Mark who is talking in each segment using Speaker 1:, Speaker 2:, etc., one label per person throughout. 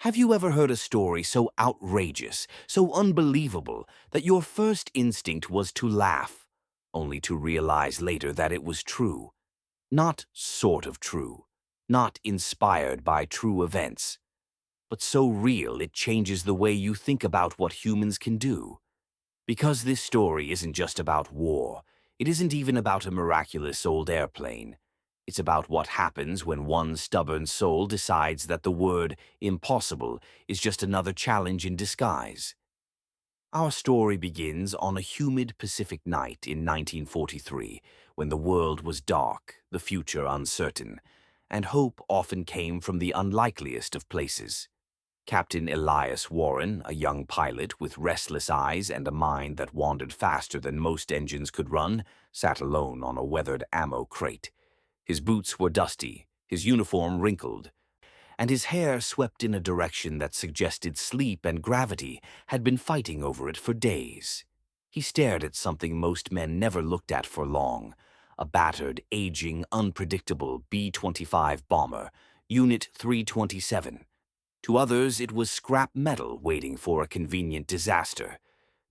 Speaker 1: Have you ever heard a story so outrageous, so unbelievable, that your first instinct was to laugh, only to realize later that it was true? Not sort of true, not inspired by true events, but so real it changes the way you think about what humans can do. Because this story isn't just about war, it isn't even about a miraculous old airplane. It's about what happens when one stubborn soul decides that the word impossible is just another challenge in disguise. Our story begins on a humid Pacific night in 1943, when the world was dark, the future uncertain, and hope often came from the unlikeliest of places. Captain Elias Warren, a young pilot with restless eyes and a mind that wandered faster than most engines could run, sat alone on a weathered ammo crate. His boots were dusty, his uniform wrinkled, and his hair swept in a direction that suggested sleep and gravity had been fighting over it for days. He stared at something most men never looked at for long, a battered, aging, unpredictable B-25 bomber, Unit 327. To others, it was scrap metal waiting for a convenient disaster.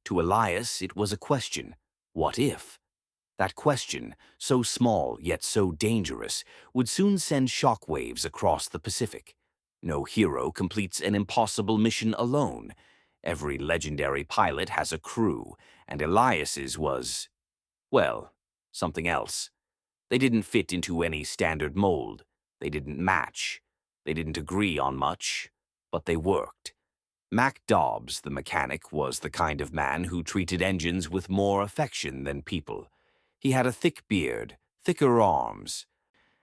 Speaker 1: To Elias, it was a question: what if? That question, so small yet so dangerous, would soon send shockwaves across the Pacific. No hero completes an impossible mission alone. Every legendary pilot has a crew, and Elias's was, well, something else. They didn't fit into any standard mold. They didn't match. They didn't agree on much, but they worked. Mac Dobbs, the mechanic, was the kind of man who treated engines with more affection than people. He had a thick beard, thicker arms,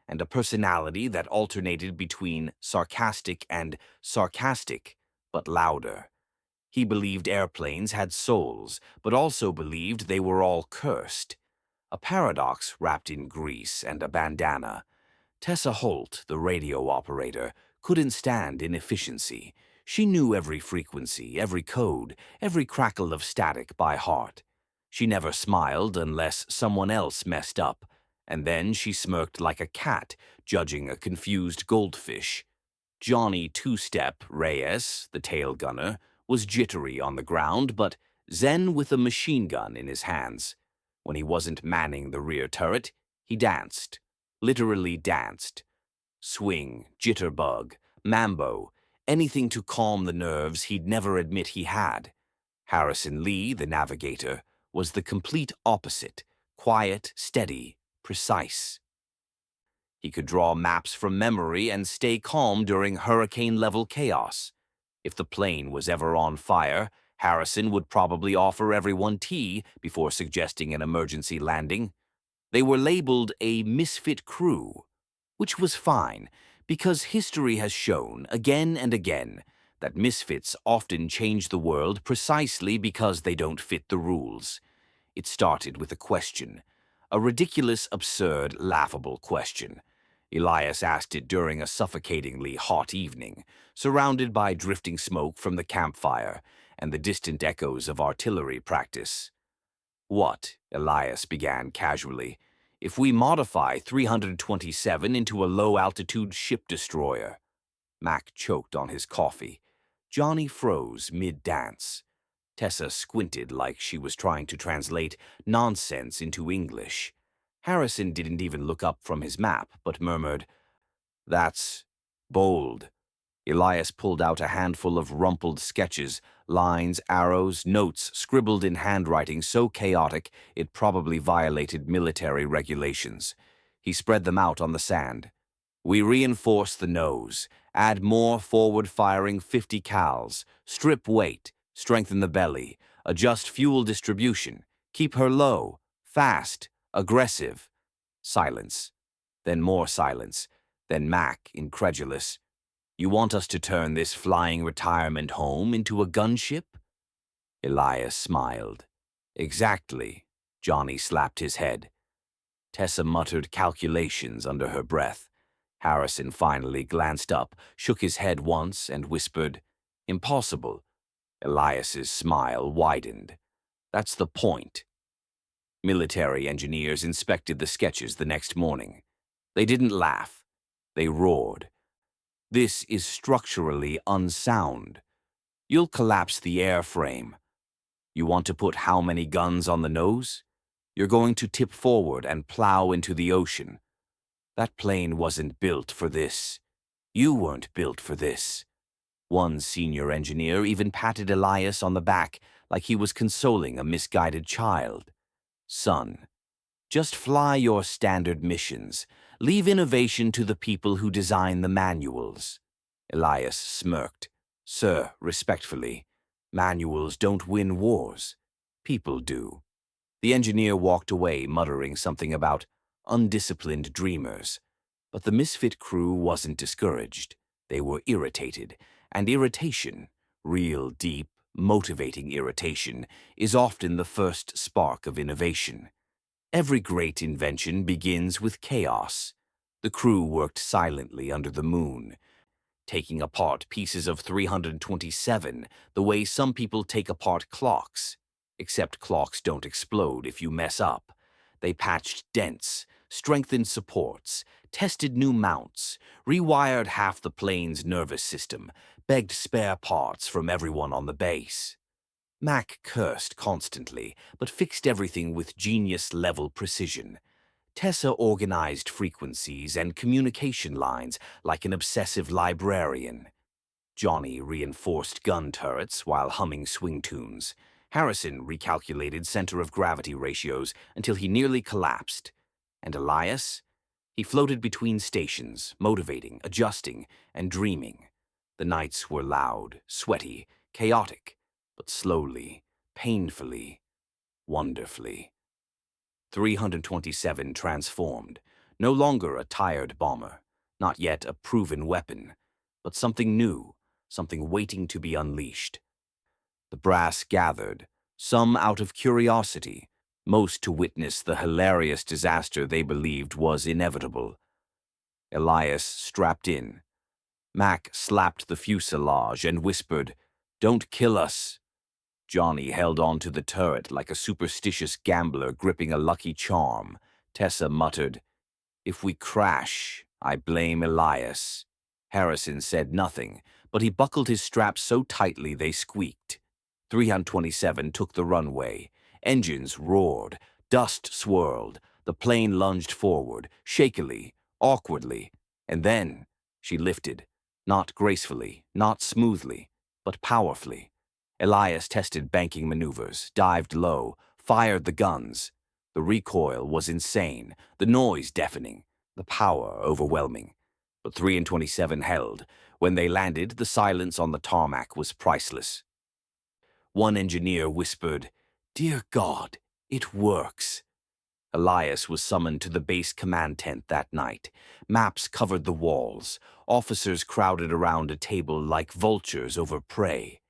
Speaker 1: and a personality that alternated between sarcastic and sarcastic, but louder. He believed airplanes had souls, but also believed they were all cursed. A paradox wrapped in grease and a bandana. Tessa Holt, the radio operator, couldn't stand inefficiency. She knew every frequency, every code, every crackle of static by heart. She never smiled unless someone else messed up, and then she smirked like a cat judging a confused goldfish. Johnny Two-Step Reyes, the tail gunner, was jittery on the ground, but zen with a machine gun in his hands. When he wasn't manning the rear turret, he danced. Literally danced. Swing, jitterbug, mambo, anything to calm the nerves he'd never admit he had. Harrison Lee, the navigator, was the complete opposite: quiet, steady, precise. He could draw maps from memory and stay calm during hurricane-level chaos. If the plane was ever on fire, Harrison would probably offer everyone tea before suggesting an emergency landing. They were labeled a misfit crew, which was fine, because history has shown again and again that misfits often change the world precisely because they don't fit the rules. It started with a question, a ridiculous, absurd, laughable question. Elias asked it during a suffocatingly hot evening, surrounded by drifting smoke from the campfire and the distant echoes of artillery practice. "What," Elias began casually, "if we modify 327 into a low-altitude ship destroyer?" Mac choked on his coffee. Johnny froze mid-dance. Tessa squinted like she was trying to translate nonsense into English. Harrison didn't even look up from his map, but murmured, "That's bold." Elias pulled out a handful of rumpled sketches, lines, arrows, notes scribbled in handwriting so chaotic it probably violated military regulations. He spread them out on the sand. "We reinforce the nose, add more forward-firing 50 cals, strip weight, strengthen the belly, adjust fuel distribution, keep her low, fast, aggressive." Silence. Then more silence. Then Mac, incredulous, "You want us to turn this flying retirement home into a gunship?" Elias smiled. "Exactly." Johnny slapped his head. Tessa muttered calculations under her breath. Harrison finally glanced up, shook his head once, and whispered, "Impossible." Elias's smile widened. "That's the point." Military engineers inspected the sketches the next morning. They didn't laugh. They roared. This is structurally unsound. You'll collapse the airframe. You want to put how many guns on the nose? You're going to tip forward and plow into the ocean. That plane wasn't built for this. You weren't built for this. One senior engineer even patted Elias on the back like he was consoling a misguided child. Son, just fly your standard missions. Leave innovation to the people who design the manuals. Elias smirked. Sir, respectfully, manuals don't win wars. People do. The engineer walked away, muttering something about undisciplined dreamers. But the misfit crew wasn't discouraged. They were irritated, and irritation, real deep, motivating irritation, is often the first spark of innovation. Every great invention begins with chaos. The crew worked silently under the moon, taking apart pieces of 327 the way some people take apart clocks. Except clocks don't explode if you mess up. They patched dents, strengthened supports, tested new mounts, rewired half the plane's nervous system, begged spare parts from everyone on the base. Mac cursed constantly, but fixed everything with genius-level precision. Tessa organized frequencies and communication lines like an obsessive librarian. Johnny reinforced gun turrets while humming swing tunes. Harrison recalculated center of gravity ratios until he nearly collapsed. And Elias? He floated between stations, motivating, adjusting, and dreaming. The nights were loud, sweaty, chaotic, but slowly, painfully, wonderfully. 327 transformed, no longer a tired bomber, not yet a proven weapon, but something new, something waiting to be unleashed. The brass gathered, some out of curiosity, most to witness the hilarious disaster they believed was inevitable. Elias strapped in. Mac slapped the fuselage and whispered, "Don't kill us." Johnny held on to the turret like a superstitious gambler gripping a lucky charm. Tessa muttered, "If we crash, I blame Elias." Harrison said nothing, but he buckled his straps so tightly they squeaked. 327 took the runway. Engines roared, dust swirled, the plane lunged forward, shakily, awkwardly, and then she lifted, not gracefully, not smoothly, but powerfully. Elias tested banking maneuvers, dived low, fired the guns. The recoil was insane, the noise deafening, the power overwhelming. But 327 held. When they landed, the silence on the tarmac was priceless. One engineer whispered, "Dear God, it works." Elias was summoned to the base command tent that night. Maps covered the walls. Officers crowded around a table like vultures over prey.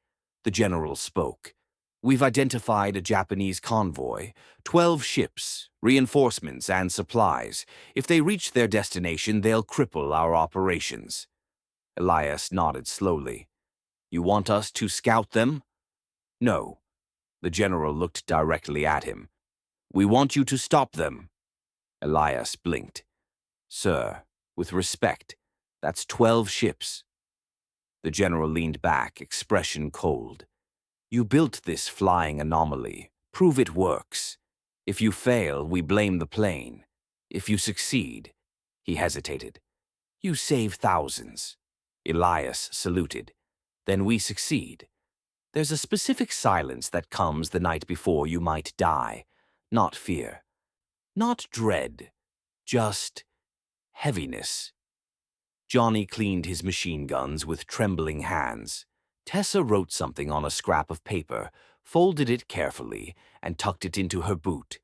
Speaker 1: The general spoke. "We've identified a Japanese convoy, 12 ships, reinforcements, and supplies. If they reach their destination, they'll cripple our operations." Elias nodded slowly. "You want us to scout them?" "No." The general looked directly at him. "We want you to stop them." Elias blinked. "Sir, with respect, that's 12 ships." The general leaned back, expression cold. "You built this flying anomaly. Prove it works. If you fail, we blame the plane. If you succeed—" He hesitated. "You save thousands." Elias saluted. "Then we succeed. There's a specific silence that comes the night before you might die. Not fear. Not dread. Just heaviness." Johnny cleaned his machine guns with trembling hands. Tessa wrote something on a scrap of paper, folded it carefully, and tucked it into her boot.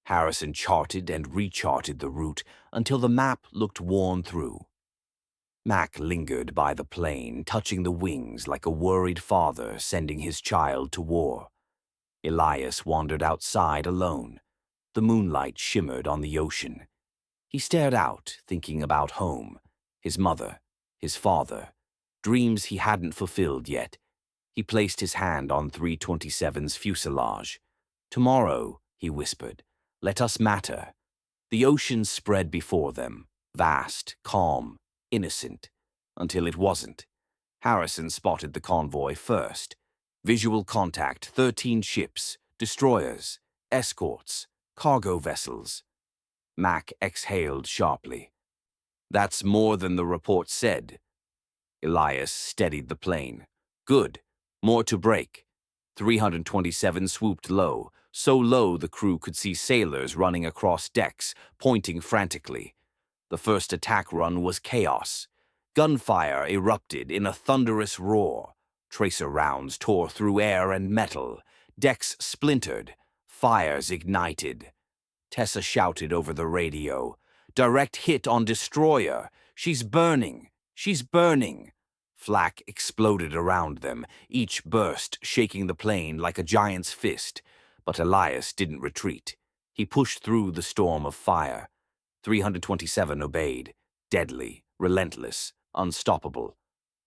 Speaker 1: Harrison charted and recharted the route until the map looked worn through. Mac lingered by the plane, touching the wings like a worried father sending his child to war. Elias wandered outside alone. The moonlight shimmered on the ocean. He stared out, thinking about home, his mother, his father, dreams he hadn't fulfilled yet. He placed his hand on 327's fuselage. "Tomorrow," he whispered, "let us matter." The ocean spread before them, vast, calm, innocent. Until it wasn't. Harrison spotted the convoy first. Visual contact, 13 ships, destroyers, escorts, cargo vessels. Mac exhaled sharply. That's more than the report said. Elias steadied the plane. Good. More to break. 327 swooped low, so low the crew could see sailors running across decks, pointing frantically. The first attack run was chaos. Gunfire erupted in a thunderous roar. Tracer rounds tore through air and metal. Decks splintered. Fires ignited. Tessa shouted over the radio. Direct hit on destroyer. She's burning. She's burning. Flak exploded around them, each burst shaking the plane like a giant's fist. But Elias didn't retreat. He pushed through the storm of fire. 327 obeyed, deadly, relentless, unstoppable.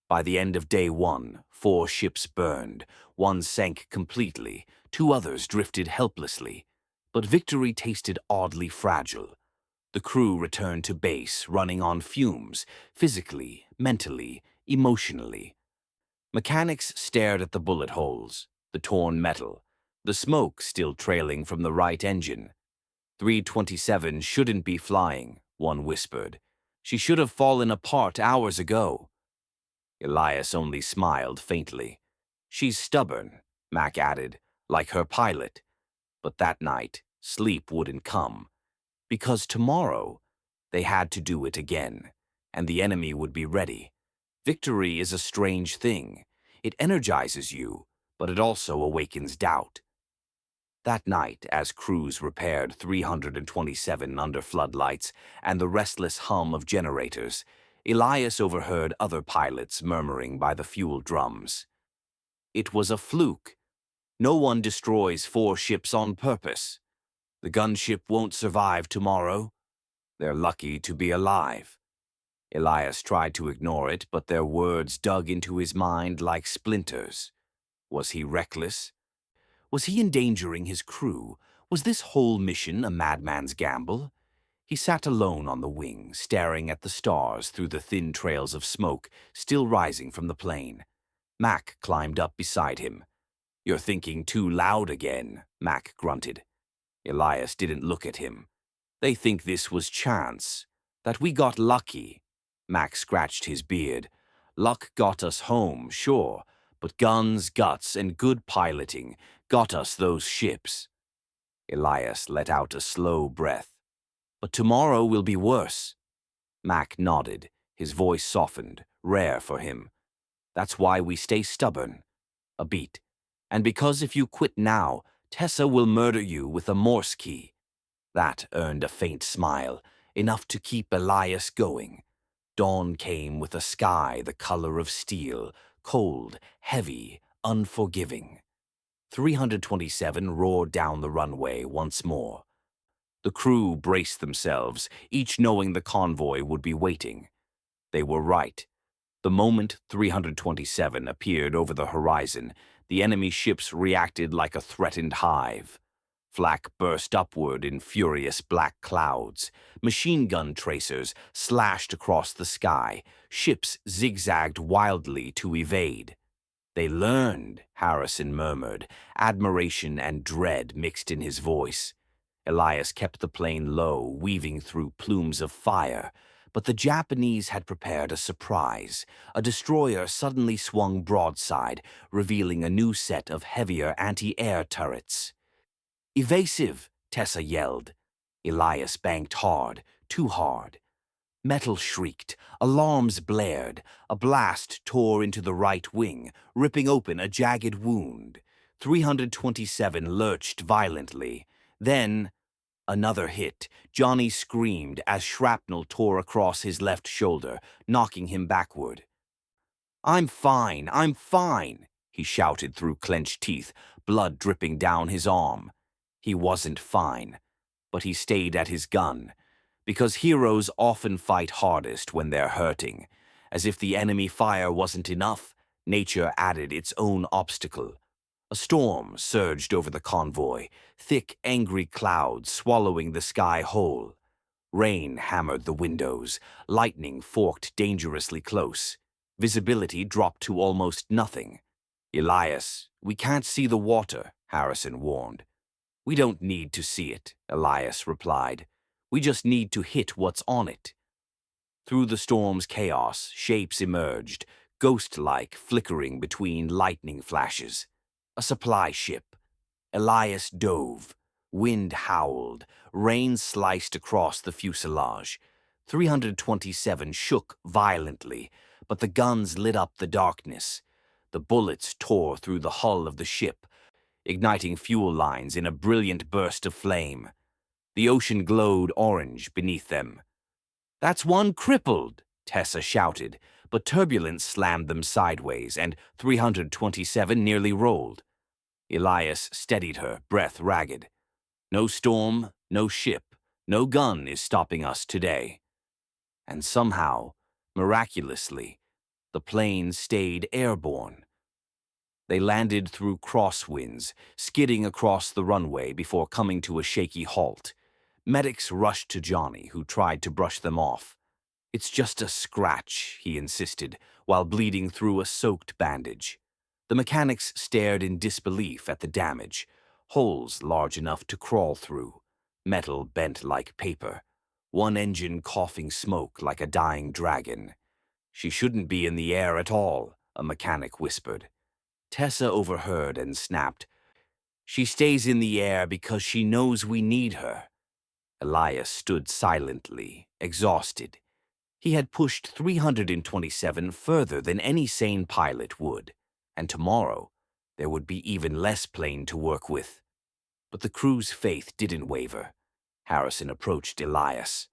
Speaker 1: By the end of day 1, 4 ships burned. 1 sank completely, 2 others drifted helplessly. But victory tasted oddly fragile. The crew returned to base, running on fumes, physically, mentally, emotionally. Mechanics stared at the bullet holes, the torn metal, the smoke still trailing from the right engine. 327 shouldn't be flying, one whispered. She should have fallen apart hours ago. Elias only smiled faintly. She's stubborn, Mac added, like her pilot. But that night, sleep wouldn't come. Because tomorrow, they had to do it again, and the enemy would be ready. Victory is a strange thing. It energizes you, but it also awakens doubt. That night, as crews repaired 327 under floodlights and the restless hum of generators, Elias overheard other pilots murmuring by the fuel drums. It was a fluke. No one destroys 4 ships on purpose. The gunship won't survive tomorrow. They're lucky to be alive. Elias tried to ignore it, but their words dug into his mind like splinters. Was he reckless? Was he endangering his crew? Was this whole mission a madman's gamble? He sat alone on the wing, staring at the stars through the thin trails of smoke still rising from the plane. Mac climbed up beside him. "You're thinking too loud again," Mac grunted. Elias didn't look at him. "They think this was chance, that we got lucky." Mac scratched his beard. "Luck got us home, sure, but guns, guts, and good piloting got us those ships." Elias let out a slow breath. "But tomorrow will be worse." Mac nodded, his voice softened, rare for him. "That's why we stay stubborn." A beat. "And because if you quit now, Tessa will murder you with a Morse key." That earned a faint smile, enough to keep Elias going. Dawn came with a sky the color of steel, cold, heavy, unforgiving. 327 roared down the runway once more. The crew braced themselves, each knowing the convoy would be waiting. They were right. The moment 327 appeared over the horizon, the enemy ships reacted like a threatened hive. Flak burst upward in furious black clouds. Machine gun tracers slashed across the sky. Ships zigzagged wildly to evade. "They learned," Harrison murmured, admiration and dread mixed in his voice. Elias kept the plane low, weaving through plumes of fire. But the Japanese had prepared a surprise. A destroyer suddenly swung broadside, revealing a new set of heavier anti-air turrets. "Evasive!" Tessa yelled. Elias banked hard, too hard. Metal shrieked, alarms blared, a blast tore into the right wing, ripping open a jagged wound. 327 lurched violently. Then, another hit. Johnny screamed as shrapnel tore across his left shoulder, knocking him backward. I'm fine," he shouted through clenched teeth, blood dripping down his arm. He wasn't fine, but he stayed at his gun. Because heroes often fight hardest when they're hurting. As if the enemy fire wasn't enough, nature added its own obstacle. A storm surged over the convoy, thick, angry clouds swallowing the sky whole. Rain hammered the windows. Lightning forked dangerously close. Visibility dropped to almost nothing. "Elias, we can't see the water," Harrison warned. "We don't need to see it," Elias replied. "We just need to hit what's on it." Through the storm's chaos, shapes emerged, ghost-like, flickering between lightning flashes. A supply ship. Elias dove. Wind howled. Rain sliced across the fuselage. 327 shook violently, but the guns lit up the darkness. The bullets tore through the hull of the ship, igniting fuel lines in a brilliant burst of flame. The ocean glowed orange beneath them. "That's one crippled," Tessa shouted, but turbulence slammed them sideways, and 327 nearly rolled. Elias steadied her, breath ragged. "No storm, no ship, no gun is stopping us today." And somehow, miraculously, the plane stayed airborne. They landed through crosswinds, skidding across the runway before coming to a shaky halt. Medics rushed to Johnny, who tried to brush them off. "It's just a scratch," he insisted, while bleeding through a soaked bandage. The mechanics stared in disbelief at the damage. Holes large enough to crawl through. Metal bent like paper. One engine coughing smoke like a dying dragon. "She shouldn't be in the air at all," a mechanic whispered. Tessa overheard and snapped, "She stays in the air because she knows we need her." Elias stood silently, exhausted. He had pushed 327 further than any sane pilot would, and tomorrow there would be even less plane to work with. But the crew's faith didn't waver. Harrison approached Elias.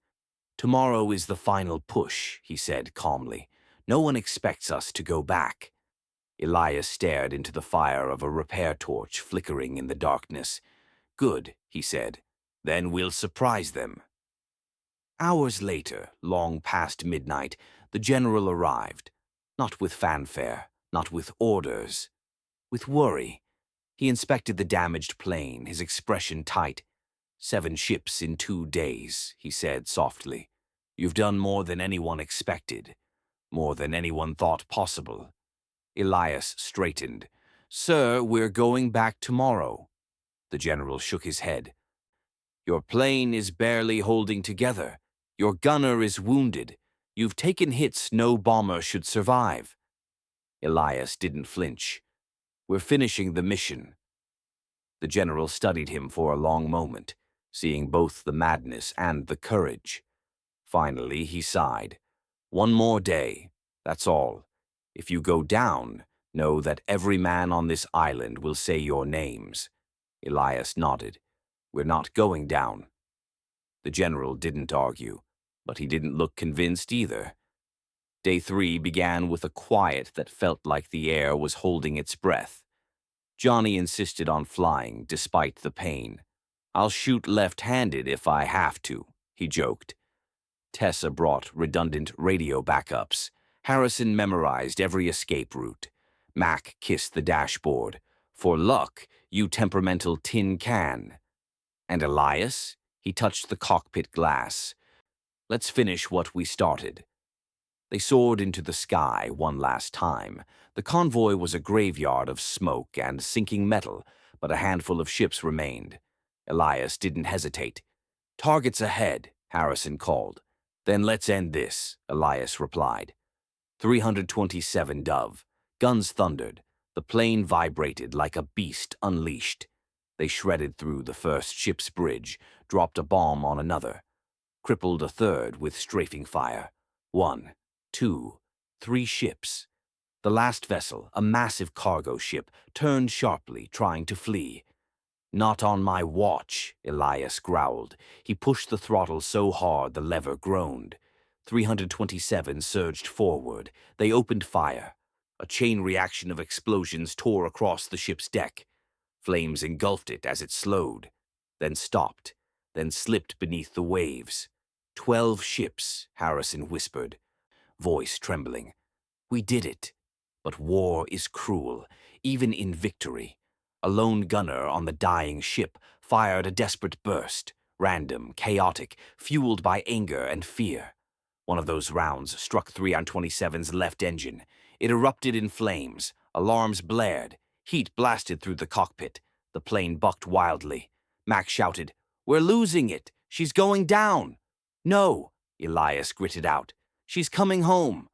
Speaker 1: "Tomorrow is the final push," he said calmly. "No one expects us to go back." Elias stared into the fire of a repair torch flickering in the darkness. "Good," he said. "Then we'll surprise them." Hours later, long past midnight, the general arrived. Not with fanfare, not with orders. With worry. He inspected the damaged plane, his expression tight. "7 ships in 2 days," he said softly. "You've done more than anyone expected. More than anyone thought possible." Elias straightened. "Sir, we're going back tomorrow." The general shook his head. "Your plane is barely holding together. Your gunner is wounded. You've taken hits no bomber should survive." Elias didn't flinch. "We're finishing the mission." The general studied him for a long moment, seeing both the madness and the courage. Finally, he sighed. "One more day, that's all. If you go down, know that every man on this island will say your names." Elias nodded. "We're not going down." The general didn't argue, but he didn't look convinced either. Day 3 began with a quiet that felt like the air was holding its breath. Johnny insisted on flying, despite the pain. "I'll shoot left-handed if I have to," he joked. Tessa brought redundant radio backups. Harrison memorized every escape route. Mac kissed the dashboard. "For luck, you temperamental tin can." And Elias? He touched the cockpit glass. "Let's finish what we started." They soared into the sky one last time. The convoy was a graveyard of smoke and sinking metal, but a handful of ships remained. Elias didn't hesitate. "Targets ahead," Harrison called. "Then let's end this," Elias replied. 327 Dove. Guns thundered. The plane vibrated like a beast unleashed. They shredded through the first ship's bridge, dropped a bomb on another, crippled a third with strafing fire. 1, 2, 3 ships. The last vessel, a massive cargo ship, turned sharply, trying to flee. "Not on my watch," Elias growled. He pushed the throttle so hard the lever groaned. 327 surged forward. They opened fire. A chain reaction of explosions tore across the ship's deck. Flames engulfed it as it slowed, then stopped, then slipped beneath the waves. 12 ships, Harrison whispered, voice trembling. "We did it. But war is cruel, even in victory." A lone gunner on the dying ship fired a desperate burst. random, chaotic, fueled by anger and fear. One of those rounds struck 327's left engine. It erupted in flames. Alarms blared. Heat blasted through the cockpit. The plane bucked wildly. Mac shouted, "We're losing it! She's going down!" "No," Elias gritted out. "She's coming home."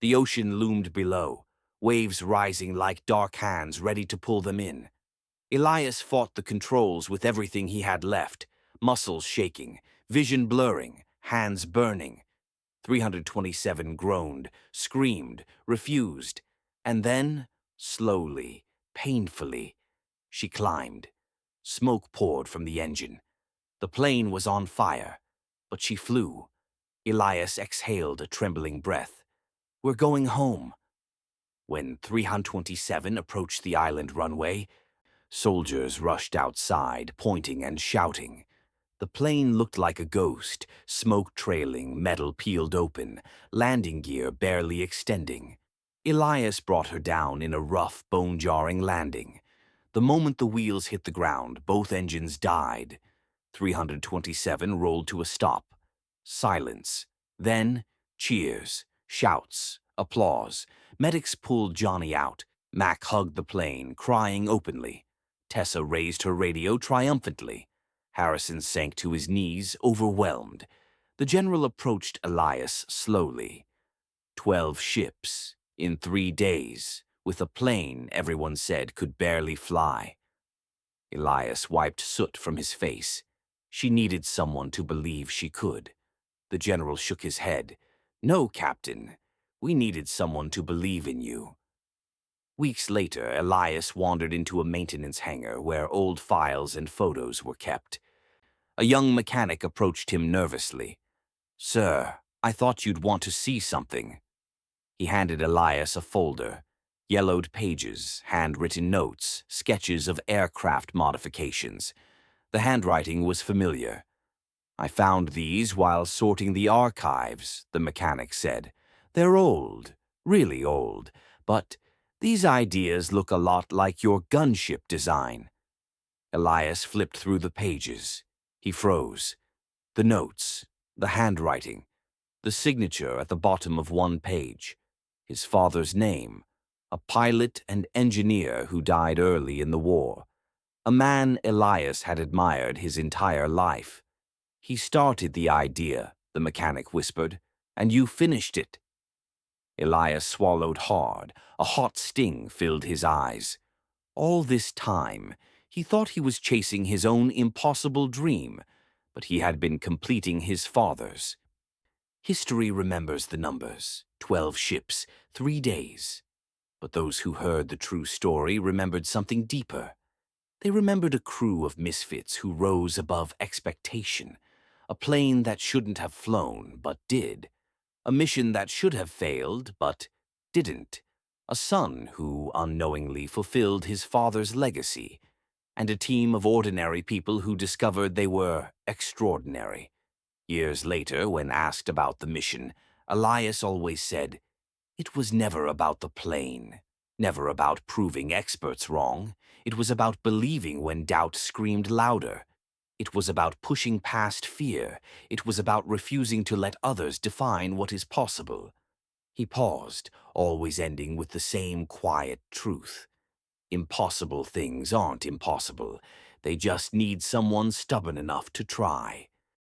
Speaker 1: The ocean loomed below, waves rising like dark hands ready to pull them in. Elias fought the controls with everything he had left, muscles shaking, vision blurring, hands burning. 327 groaned, screamed, refused, and then, slowly, painfully, she climbed. Smoke poured from the engine. The plane was on fire, but she flew. Elias exhaled a trembling breath. "We're going home." When 327 approached the island runway, soldiers rushed outside, pointing and shouting. The plane looked like a ghost, smoke trailing, metal peeled open, landing gear barely extending. Elias brought her down in a rough, bone-jarring landing. The moment the wheels hit the ground, both engines died. 327 rolled to a stop. Silence. Then, cheers, shouts, applause. Medics pulled Johnny out. Mac hugged the plane, crying openly. Tessa raised her radio triumphantly. Harrison sank to his knees, overwhelmed. The general approached Elias slowly. 12 ships, in 3 days, with a plane everyone said could barely fly. Elias wiped soot from his face. She needed someone to believe she could. The general shook his head. "No, Captain. We needed someone to believe in you." Weeks later, Elias wandered into a maintenance hangar where old files and photos were kept. A young mechanic approached him nervously. "Sir, I thought you'd want to see something." He handed Elias a folder. Yellowed pages, handwritten notes, sketches of aircraft modifications. The handwriting was familiar. "I found these while sorting the archives," the mechanic said. "They're old, really old, but these ideas look a lot like your gunship design." Elias flipped through the pages. He froze. The notes, the handwriting, the signature at the bottom of one page. His father's name, a pilot and engineer who died early in the war. A man Elias had admired his entire life. "He started the idea," the mechanic whispered, "and you finished it." Elias swallowed hard. A hot sting filled his eyes. All this time, he thought he was chasing his own impossible dream, but he had been completing his father's. History remembers the numbers, 12 ships, 3 days. But those who heard the true story remembered something deeper. They remembered a crew of misfits who rose above expectation, a plane that shouldn't have flown but did, a mission that should have failed but didn't, a son who unknowingly fulfilled his father's legacy, and a team of ordinary people who discovered they were extraordinary. Years later, when asked about the mission, Elias always said, "It was never about the plane, never about proving experts wrong. It was about believing when doubt screamed louder. It was about pushing past fear. It was about refusing to let others define what is possible." He paused, always ending with the same quiet truth. Impossible things aren't impossible. They just need someone stubborn enough to try.